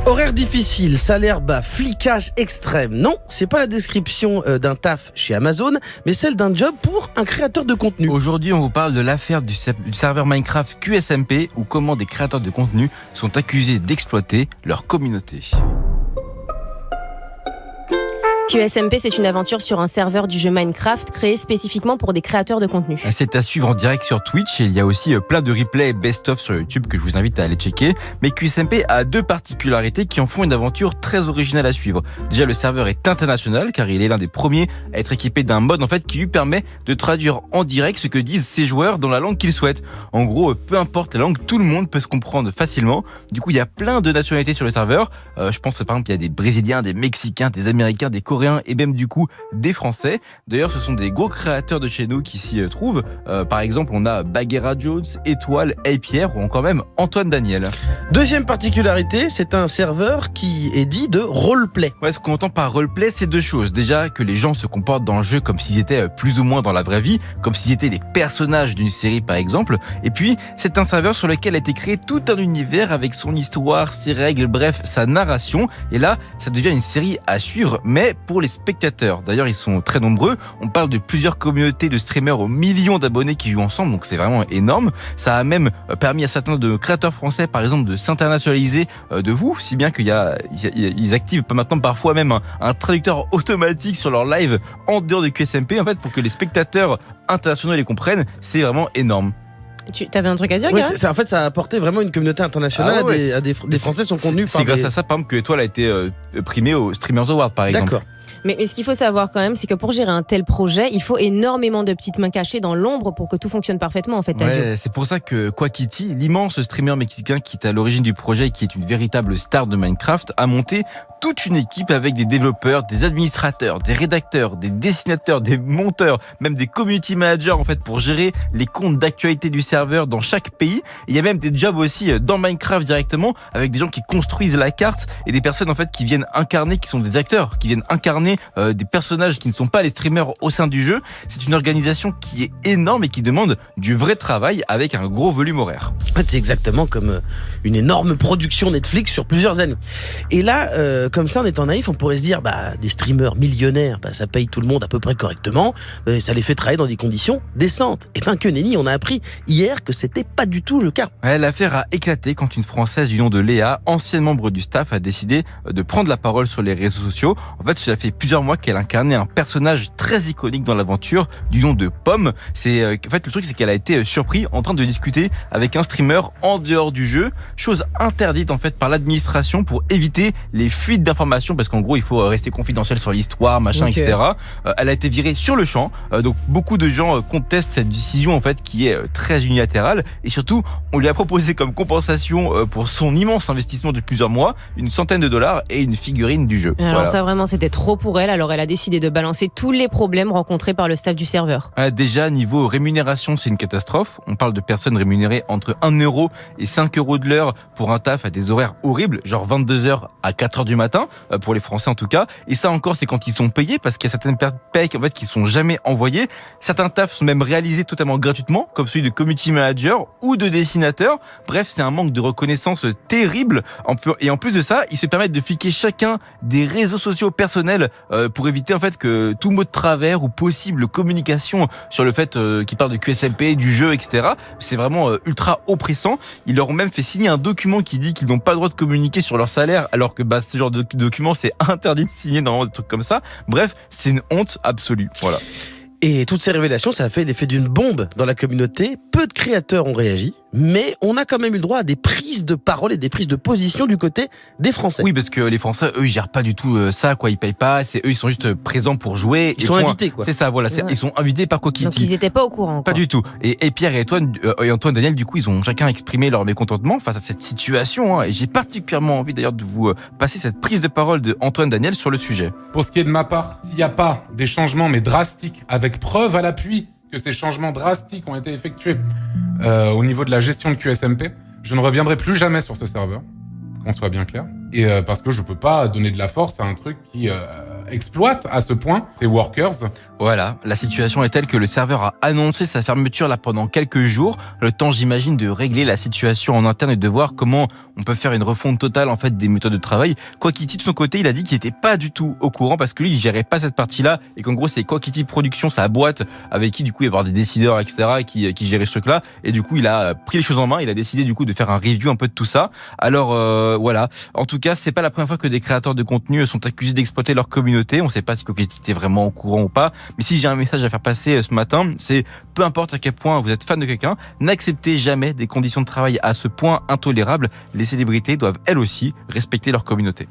Horaire difficile, salaire bas, flicage extrême. Non, c'est pas la description d'un taf chez Amazon, mais celle d'un job pour un créateur de contenu. Aujourd'hui, on vous parle de l'affaire du serveur Minecraft QSMP ou comment des créateurs de contenu sont accusés d'exploiter leur communauté. QSMP, c'est une aventure sur un serveur du jeu Minecraft créé spécifiquement pour des créateurs de contenu. C'est à suivre en direct sur Twitch et il y a aussi plein de replays best-of sur YouTube que je vous invite à aller checker. Mais QSMP a deux particularités qui en font une aventure très originale à suivre. Déjà, le serveur est international car il est l'un des premiers à être équipé d'un mode qui lui permet de traduire en direct ce que disent ses joueurs dans la langue qu'ils souhaitent. En gros, peu importe la langue, tout le monde peut se comprendre facilement. Du coup, il y a plein de nationalités sur le serveur. Je pense par exemple qu'il y a des Brésiliens, des Mexicains, des Américains, des Coréens et même du coup des Français. D'ailleurs, ce sont des gros créateurs de chez nous qui s'y trouvent. Par exemple, on a Bagheera Jones, Étoile, Pierre ou encore même Antoine Daniel. Deuxième particularité, c'est un serveur qui est dit de roleplay. Ouais, ce qu'on entend par roleplay, c'est deux choses. Déjà, que les gens se comportent dans le jeu comme s'ils étaient plus ou moins dans la vraie vie, comme s'ils étaient des personnages d'une série par exemple. Et puis, c'est un serveur sur lequel a été créé tout un univers avec son histoire, ses règles, bref, sa narration. Et là, ça devient une série à suivre, mais pour les spectateurs. D'ailleurs, ils sont très nombreux. On parle de plusieurs communautés de streamers aux millions d'abonnés qui jouent ensemble, donc c'est vraiment énorme. Ça a même permis à certains de créateurs français, par exemple, de s'internationaliser de vous, si bien qu'ils activent maintenant parfois même un traducteur automatique sur leur live en dehors de QSMP, en fait, pour que les spectateurs internationaux les comprennent. C'est vraiment énorme. Tu avais un truc à dire, Oui, Guérin ? en fait, ça a apporté vraiment une communauté internationale à des Français sont contenus par C'est grâce à ça, par exemple, que Étoile a été primé au Streamers Award, par exemple. D'accord. Mais ce qu'il faut savoir quand même, c'est que pour gérer un tel projet, il faut énormément de petites mains cachées dans l'ombre pour que tout fonctionne parfaitement en fait. Ouais, c'est pour ça que Quackity, l'immense streamer mexicain qui est à l'origine du projet et qui est une véritable star de Minecraft, a monté toute une équipe avec des développeurs, des administrateurs, des rédacteurs, des dessinateurs, des monteurs, même des community managers en fait pour gérer les comptes d'actualité du serveur dans chaque pays. Et il y a même des jobs aussi dans Minecraft directement avec des gens qui construisent la carte et des personnes en fait qui viennent incarner, qui sont des acteurs, qui viennent incarner des personnages qui ne sont pas les streamers au sein du jeu. C'est une organisation qui est énorme et qui demande du vrai travail avec un gros volume horaire. En fait, c'est exactement comme une énorme production Netflix sur plusieurs années. Et là, comme ça, en étant naïf, on pourrait se dire, des streamers millionnaires, ça paye tout le monde à peu près correctement, ça les fait travailler dans des conditions décentes. Et que nenni, on a appris hier que c'était pas du tout le cas. Ouais, l'affaire a éclaté quand une Française du nom de Léa, ancienne membre du staff, a décidé de prendre la parole sur les réseaux sociaux. En fait, cela fait plusieurs mois qu'elle incarnait un personnage très iconique dans l'aventure du nom de Pomme. En fait, le truc, c'est qu'elle a été surprise en train de discuter avec un streamer en dehors du jeu, chose interdite en fait par l'administration pour éviter les fuites d'informations, parce qu'en gros, il faut rester confidentiel sur l'histoire, etc. Elle a été virée sur le champ. Donc, beaucoup de gens contestent cette décision en fait qui est très unilatérale. Et surtout, on lui a proposé comme compensation pour son immense investissement de plusieurs mois, une centaine de $, et une figurine du jeu. Alors ça, vraiment, c'était trop pour elle. Alors elle a décidé de balancer tous les problèmes rencontrés par le staff du serveur. Déjà, niveau rémunération, c'est une catastrophe. On parle de personnes rémunérées entre 1 € et 5 € de l'heure pour un taf à des horaires horribles, genre 22h à 4h du matin, pour les Français en tout cas. Et ça encore, c'est quand ils sont payés, parce qu'il y a certaines payes en fait, qui sont jamais envoyées. Certains tafs sont même réalisés totalement gratuitement, comme celui de community manager ou de dessinateur. Bref, c'est un manque de reconnaissance terrible. Et en plus de ça, ils se permettent de fliquer chacun des réseaux sociaux personnels pour éviter en fait que tout mot de travers ou possible communication sur le fait qu'ils parlent de QSMP, du jeu, etc. C'est vraiment ultra oppressant. Ils leur ont même fait signer un document qui dit qu'ils n'ont pas le droit de communiquer sur leur salaire, alors que ce genre de document, c'est interdit de signer dans des trucs comme ça. Bref, c'est une honte absolue. Voilà. Et toutes ces révélations, ça a fait l'effet d'une bombe dans la communauté. Peu de créateurs ont réagi, mais on a quand même eu le droit à des prises de parole et des prises de position du côté des Français. Oui, parce que les Français, eux, ils gèrent pas du tout ça, quoi. Ils payent pas. Ils sont juste présents pour jouer. Ils sont invités, quoi. C'est ça, voilà. Ouais. Ils sont invités par Quackity. Donc ils étaient pas au courant. Pas du tout. Et Pierre et Antoine Daniel, du coup, ils ont chacun exprimé leur mécontentement face à cette situation. Et j'ai particulièrement envie d'ailleurs de vous passer cette prise de parole de Antoine Daniel sur le sujet. Pour ce qui est de ma part, s'il n'y a pas des changements mais drastiques, avec preuve à l'appui que ces changements drastiques ont été effectués au niveau de la gestion de QSMP, je ne reviendrai plus jamais sur ce serveur, qu'on soit bien clair. Et parce que je peux pas donner de la force à un truc qui exploite à ce point ces workers. Voilà, la situation est telle que le serveur a annoncé sa fermeture là pendant quelques jours. Le temps, j'imagine, de régler la situation en interne et de voir comment on peut faire une refonte totale en fait des méthodes de travail. Kwakiti de son côté, il a dit qu'il n'était pas du tout au courant parce que lui, il gérait pas cette partie-là et qu'en gros, c'est Kwakiti Production, sa boîte avec qui du coup il y avoir des décideurs, etc. qui gérait ce truc-là. Et du coup, il a pris les choses en main. Il a décidé du coup de faire un review un peu de tout ça. Alors voilà. En tout cas, c'est pas la première fois que des créateurs de contenu sont accusés d'exploiter leur communauté. On sait pas si Kwakiti était vraiment au courant ou pas. Mais si j'ai un message à faire passer ce matin, c'est peu importe à quel point vous êtes fan de quelqu'un, n'acceptez jamais des conditions de travail à ce point intolérables. Les célébrités doivent elles aussi respecter leur communauté.